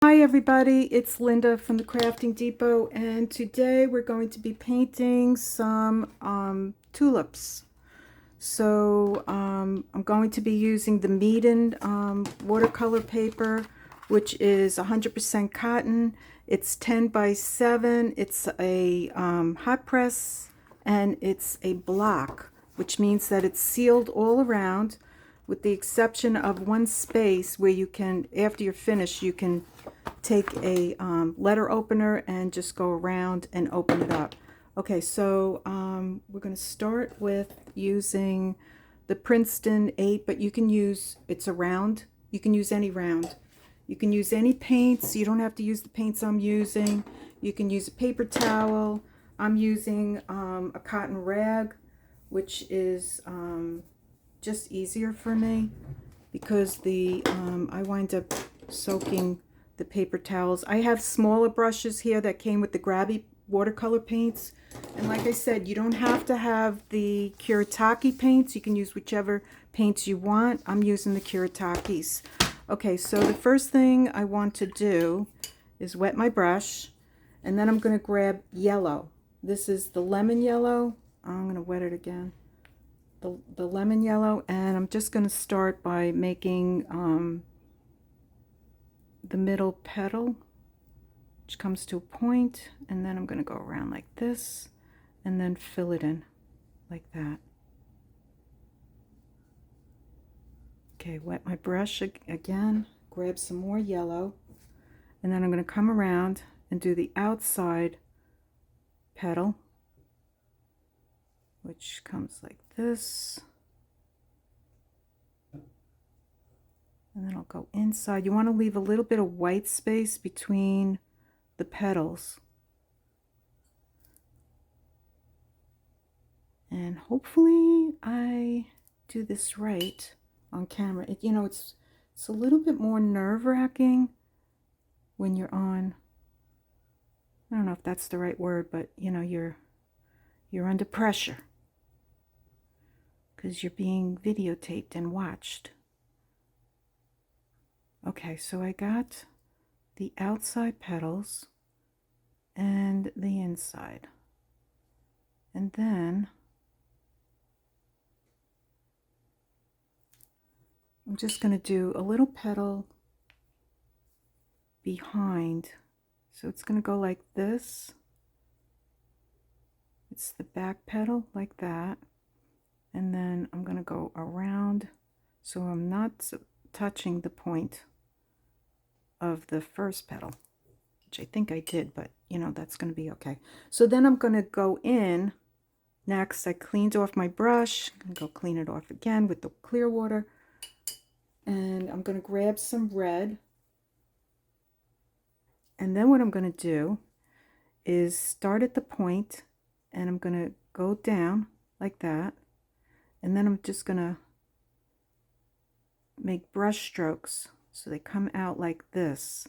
Hi everybody, it's Linda from the Crafting Depot, and today we're going to be painting some tulips. I'm going to be using the Meeden watercolor paper, which is 100% cotton. It's 10 by 7. It's a hot press, and it's a block, which means that it's sealed all around, with the exception of one space where you can, after you're finished, you can take a letter opener and just go around and open it up. Okay, so we're going to start with using the Princeton 8, but you can use, it's a round. You can use any round. You can use any paints. You don't have to use the paints I'm using. You can use a paper towel. I'm using a cotton rag, which is just easier for me because I wind up soaking the paper towels. I have smaller brushes here that came with the grabby watercolor paints. And like I said, you don't have to have the Kuretake paints. You can use whichever paints you want. I'm using the Kuretakes. Okay, so the first thing I want to do is wet my brush. And then I'm going to grab yellow. This is the lemon yellow. I'm going to wet it again. The lemon yellow. And I'm just going to start by making the middle petal, which comes to a point, and then I'm going to go around like this and then fill it in like that. Okay, wet my brush again, grab some more yellow, and then I'm going to come around and do the outside petal, which comes like this. And then I'll go inside. You want to leave a little bit of white space between the petals. And hopefully I do this right on camera. It's a little bit more nerve-wracking when you're on, I don't know if that's the right word, but you're under pressure because you're being videotaped and watched. Okay, so I got the outside petals and the inside. And then I'm just going to do a little petal behind. So it's going to go like this. It's the back petal like that. And then I'm going to go around so I'm not touching the point of the first petal, which I think I did, but that's going to be okay. So then I'm going to go in. Next, I cleaned off my brush. I'm going to go clean it off again with the clear water. And I'm going to grab some red. And then what I'm going to do is start at the point, and I'm going to go down like that. And then I'm just going to make brush strokes so they come out like this.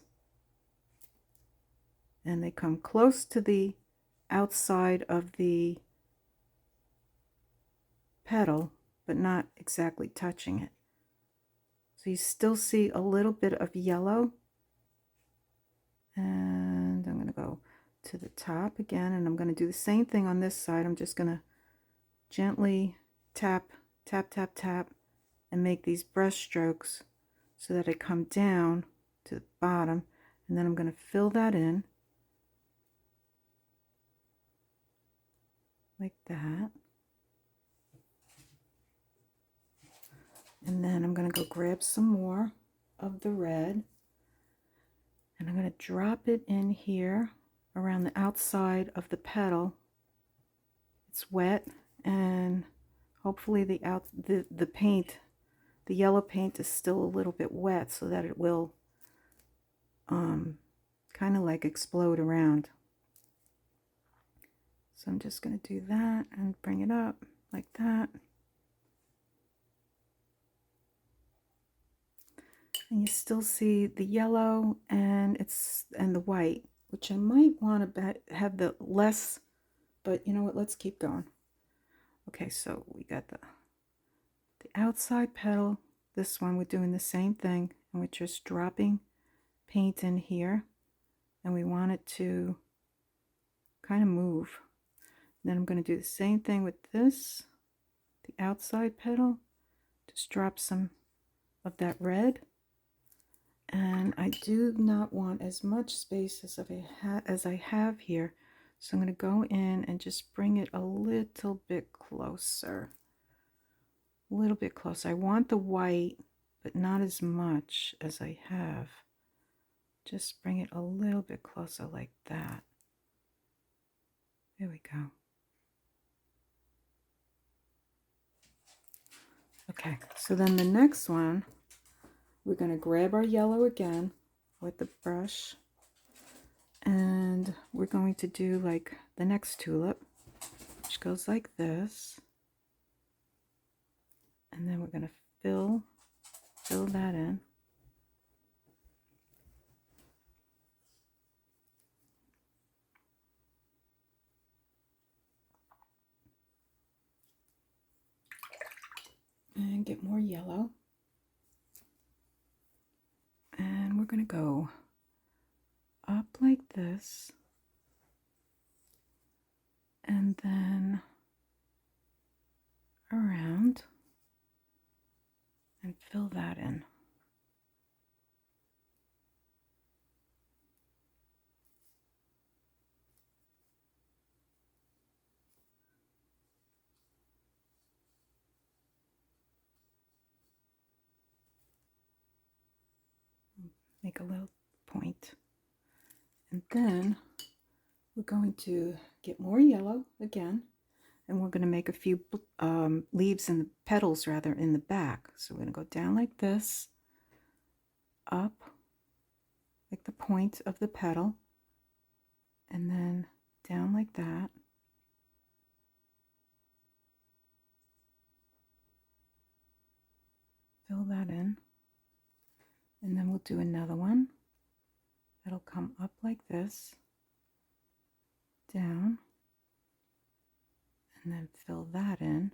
And they come close to the outside of the petal, but not exactly touching it. So you still see a little bit of yellow. And I'm going to go to the top again, and I'm going to do the same thing on this side. I'm just going to gently tap, tap, tap, tap, and make these brush strokes so that I come down to the bottom, and then I'm going to fill that in like that. And then I'm going to go grab some more of the red, and I'm going to drop it in here around the outside of the petal. It's wet, and hopefully the paint, the yellow paint, is still a little bit wet so that it will kind of like explode around. So I'm just going to do that and bring it up like that. And you still see the yellow and the white, which I might want to have the less, but you know what, let's keep going. Okay, so we got the outside petal. This one we're doing the same thing, and we're just dropping paint in here, and we want it to kind of move. Then I'm going to do the same thing with this, the outside petal. Just drop some of that red. And I do not want as much space as I have here. So I'm going to go in and just bring it a little bit closer. A little bit closer. I want the white, but not as much as I have. Just bring it a little bit closer like that. There we go. Okay, so then the next one, we're going to grab our yellow again with the brush, and we're going to do like the next tulip, which goes like this. And then we're going to fill that in. And get more yellow. And we're going to go up like this. And then around. And fill that in. Make a little point. And then we're going to get more yellow again, and we're going to make a few leaves and petals rather in the back. So we're going to go down like this, up like the point of the petal, and then down like that. Fill that in. And then we'll do another one that'll come up like this, down, and then fill that in.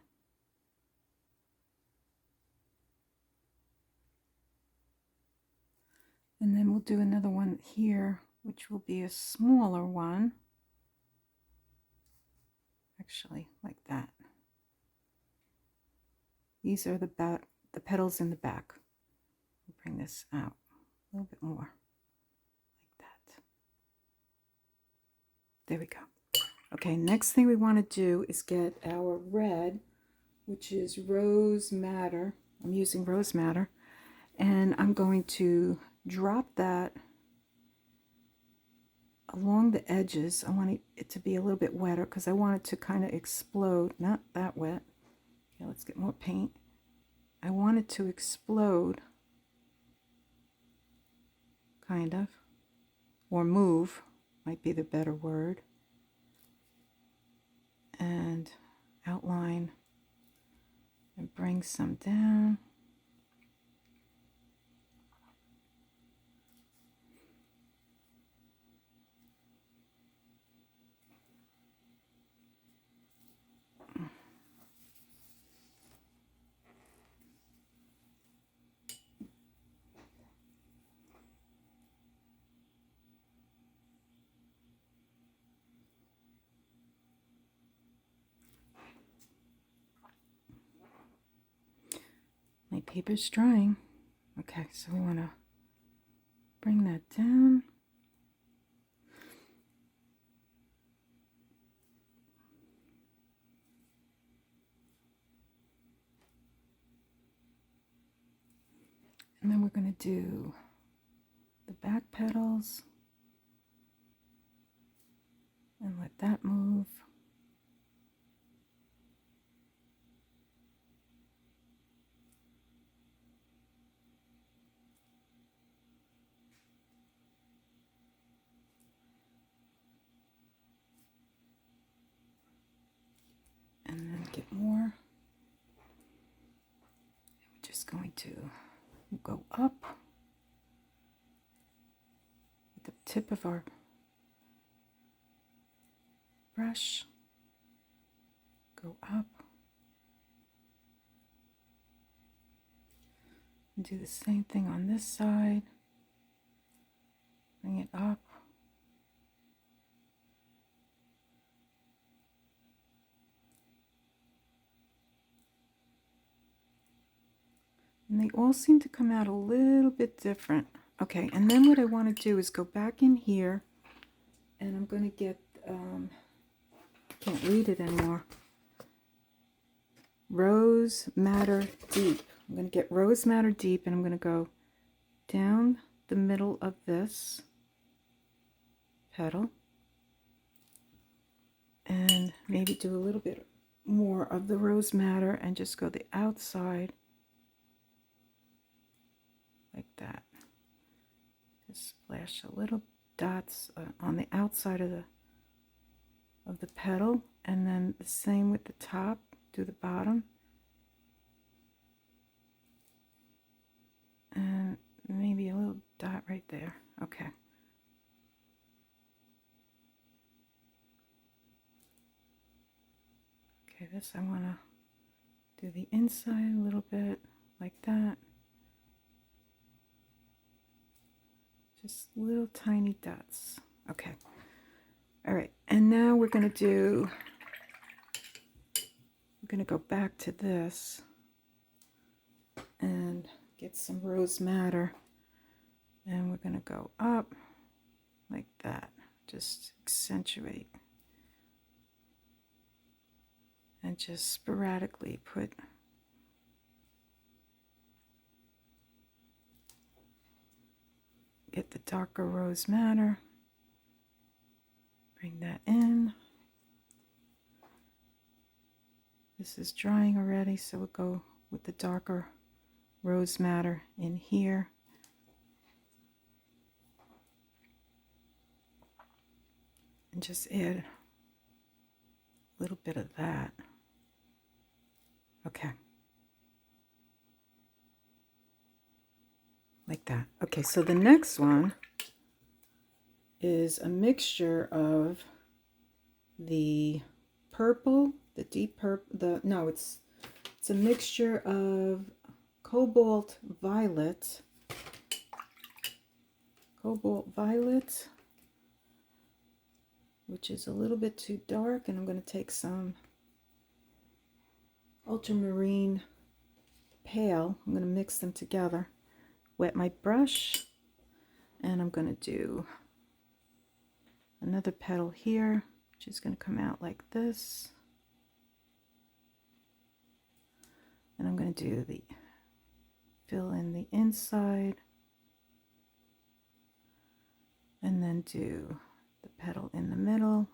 And then we'll do another one here, which will be a smaller one. Actually, like that. These are the petals in the back. We'll bring this out a little bit more, like that. There we go. Okay, next thing we want to do is get our red, which is rose madder. I'm using rose madder, and I'm going to drop that along the edges. I want it to be a little bit wetter because I want it to kind of explode. Not that wet. Okay, let's get more paint. I want it to explode, kind of, or move might be the better word, and outline and bring some down. My paper's drying. Okay, so we want to bring that down. And then we're going to do the back petals and let that move. And then get more. We're just going to go up with the tip of our brush. Go up. And do the same thing on this side. Bring it up. And they all seem to come out a little bit different. Okay, and then what I want to do is go back in here, and I'm going to get, I can't read it anymore, Rose Madder Deep. I'm going to get Rose Madder Deep, and I'm going to go down the middle of this petal, and maybe do a little bit more of the Rose Madder, and just go the outside, like that. Just splash a little dots on the outside of the petal, and then the same with the top. Do the bottom, and maybe a little dot right there. Okay. Okay, this I want to do the inside a little bit like that. Just little tiny dots. Okay. All right, and now we're going to go back to this and get some Rose Madder, and we're going to go up like that. Just accentuate and just sporadically get the darker Rose Madder, bring that in. This is drying already, so we'll go with the darker Rose Madder in here. And just add a little bit of that. Okay. Like that. Okay, so the next one is a mixture of the purple, the deep purple, it's a mixture of cobalt violet, which is a little bit too dark, and I'm going to take some ultramarine pale. I'm going to mix them together, wet my brush, and I'm going to do another petal here, which is going to come out like this. And I'm going to do fill in the inside, and then do the petal in the middle.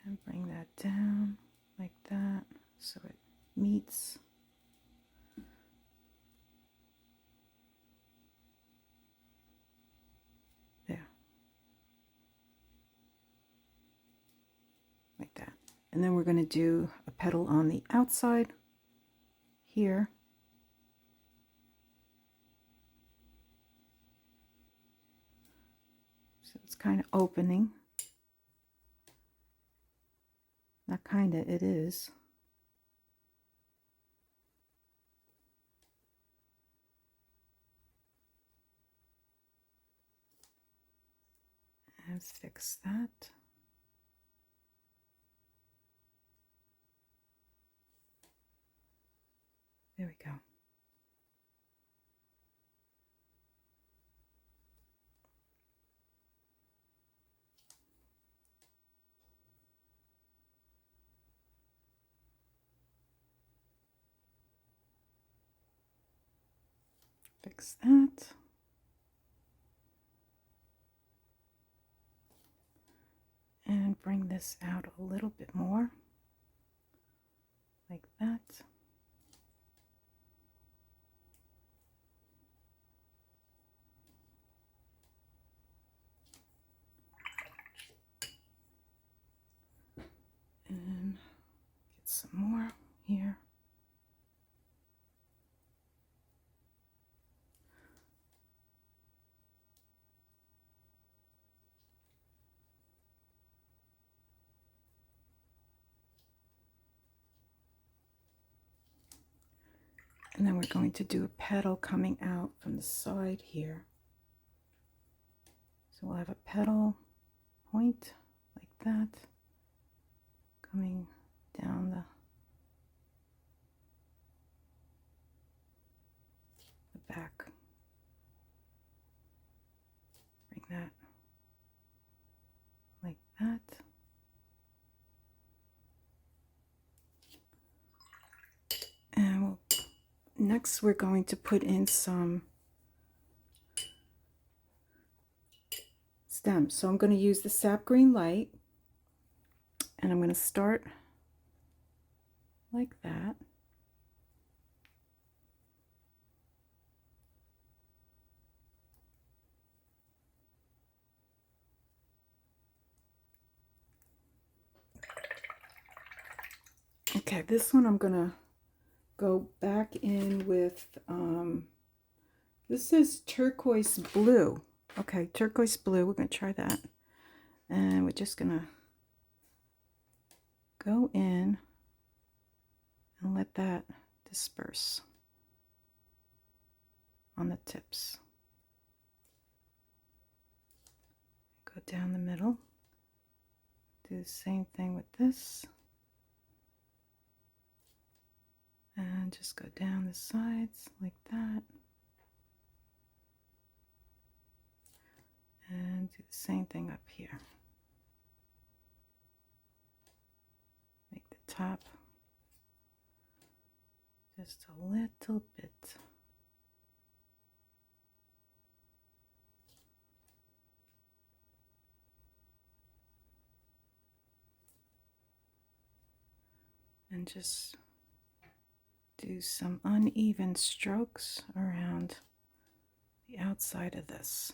And bring that down like that so it meets. There. Like that. And then we're going to do a petal on the outside here. So it's kind of opening. Not kind of, it is. And fix that. There we go. Fix that. And bring this out a little bit more, like that. And get some more here. And then we're going to do a petal coming out from the side here. So we'll have a petal point like that coming down the back. Bring that like that. And next we're going to put in some stems. So I'm going to use the sap green light, and I'm going to start like that. Okay, this one I'm going to go back in with, this is turquoise blue. Okay, turquoise blue, we're going to try that. And we're just going to go in and let that disperse on the tips. Go down the middle. Do the same thing with this. And just go down the sides like that. And do the same thing up here. Make the top just a little bit. And just do some uneven strokes around the outside of this.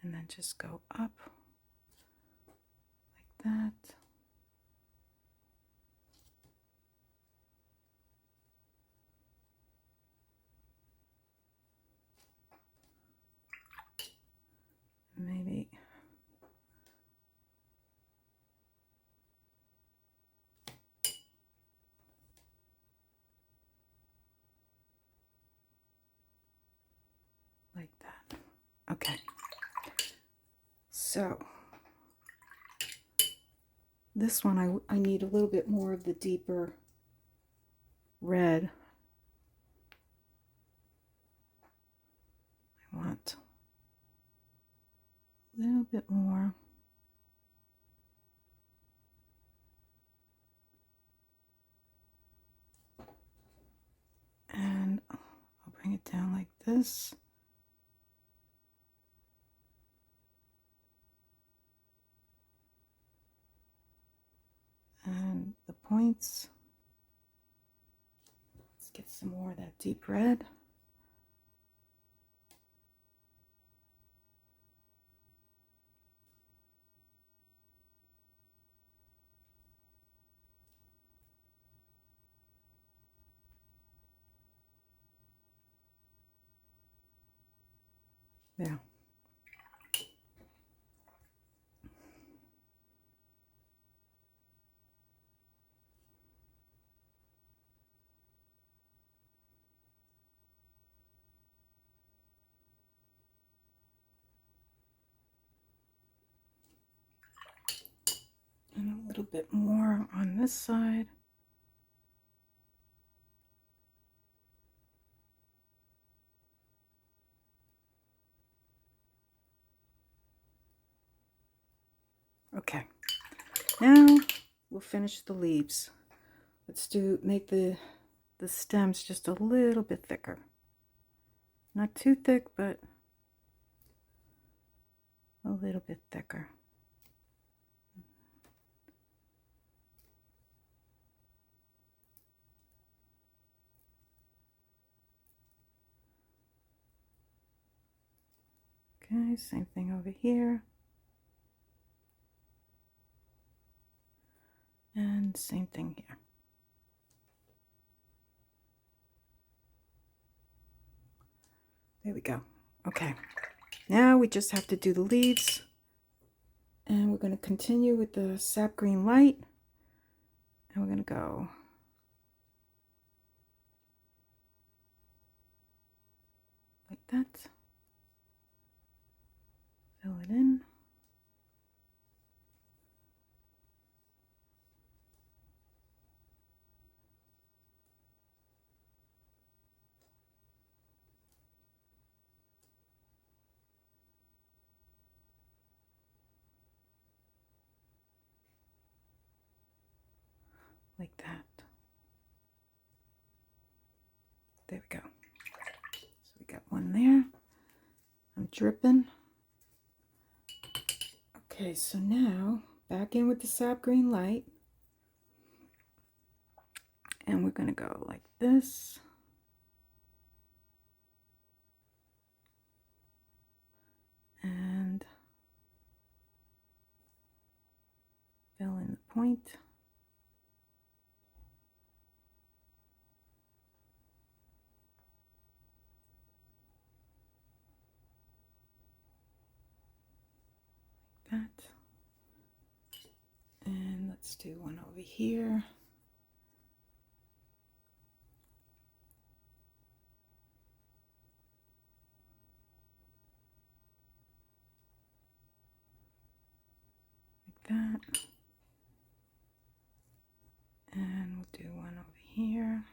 And then just go up like that. Maybe like that. Okay. So this one I need a little bit more of the deeper red. I want a little bit more. And I'll bring it down like this. And the points, let's get some more of that deep red. Yeah. And a little bit more on this side. Okay, now we'll finish the leaves. Let's make the stems just a little bit thicker. Not too thick, but a little bit thicker. Okay, same thing over here. And same thing here. There we go. Okay, now we just have to do the leaves. And we're going to continue with the sap green light. And we're going to go that. Fill it in. Like that. There we go. So we got one there. I'm dripping. Okay, so now back in with the sap green light. And we're going to go like this. And fill in the point. Like that. And let's do one over here. Like that. And we'll do one over here.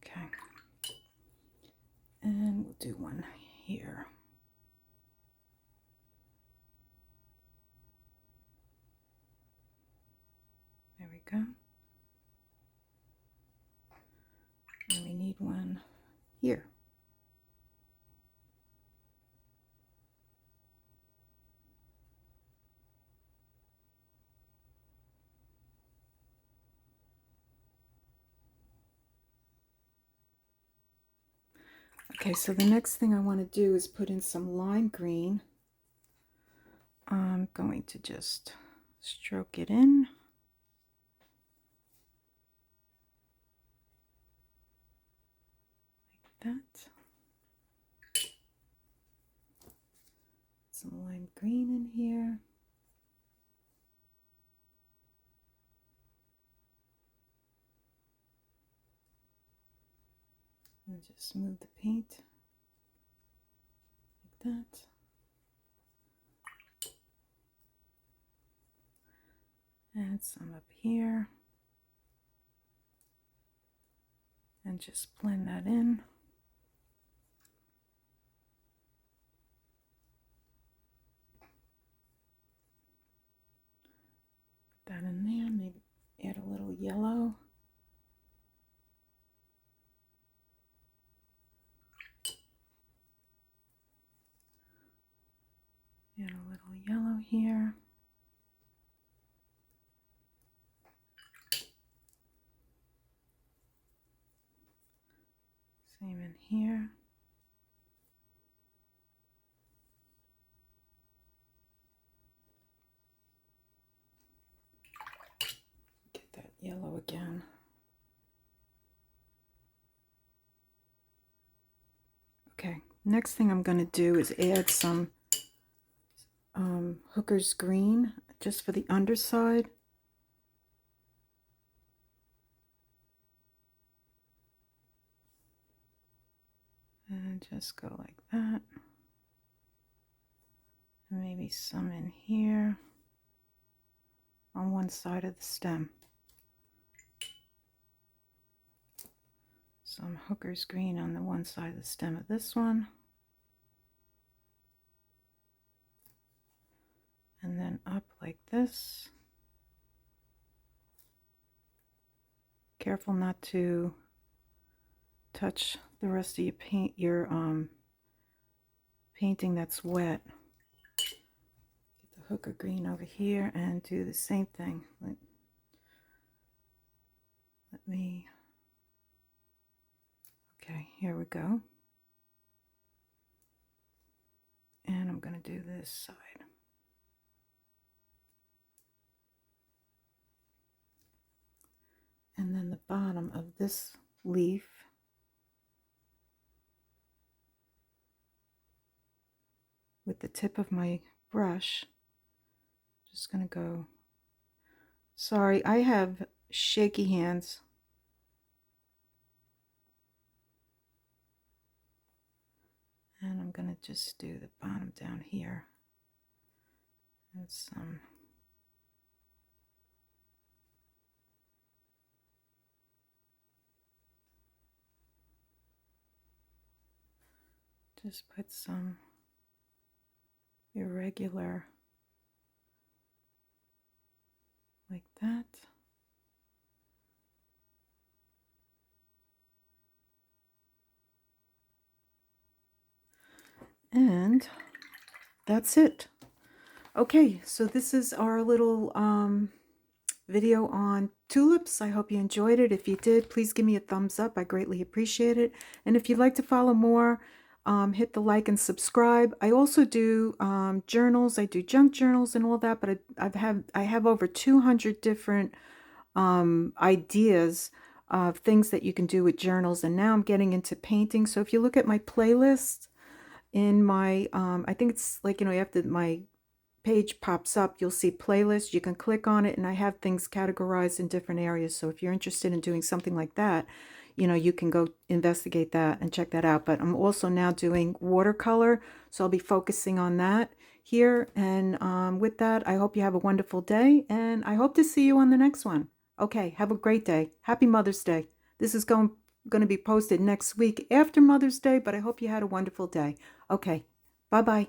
Okay. And we'll do one here. There we go. And we need one here. Okay, so the next thing I want to do is put in some lime green. I'm going to just stroke it in. Like that. Some lime green in here. And just smooth the paint like that. Add some up here. And just blend that in. Put that in there, maybe add a little yellow. Add a little yellow here. Same in here. Get that yellow again. Okay, next thing I'm going to do is add some Hooker's green just for the underside. And just go like that. And maybe some in here on one side of the stem. Some Hooker's green on the one side of the stem of this one. And then up like this. Careful not to touch the rest of your paint, your painting that's wet. Get the Hooker green over here and do the same thing. Let me, okay, here we go. And I'm going to do this side. And then the bottom of this leaf. With the tip of my brush, Just gonna go. Sorry, I have shaky hands. And I'm gonna just do the bottom down here. And some. Just put some irregular like that. And that's it. Okay, so this is our little video on tulips. I hope you enjoyed it. If you did, please give me a thumbs up. I greatly appreciate it. And if you'd like to follow more, hit the like and subscribe. I also do journals. I do junk journals and all that, but I have over 200 different ideas of things that you can do with journals. And now I'm getting into painting. So if you look at my playlist in my, I think it's like, you know, after my page pops up, you'll see playlist. You can click on it, and I have things categorized in different areas. So if you're interested in doing something like that, you know, you can go investigate that and check that out. But I'm also now doing watercolor, so I'll be focusing on that here. And with that, I hope you have a wonderful day, and I hope to see you on the next one. Okay, have a great day. Happy Mother's Day. This is going to be posted next week after Mother's Day, but I hope you had a wonderful day. Okay, bye-bye.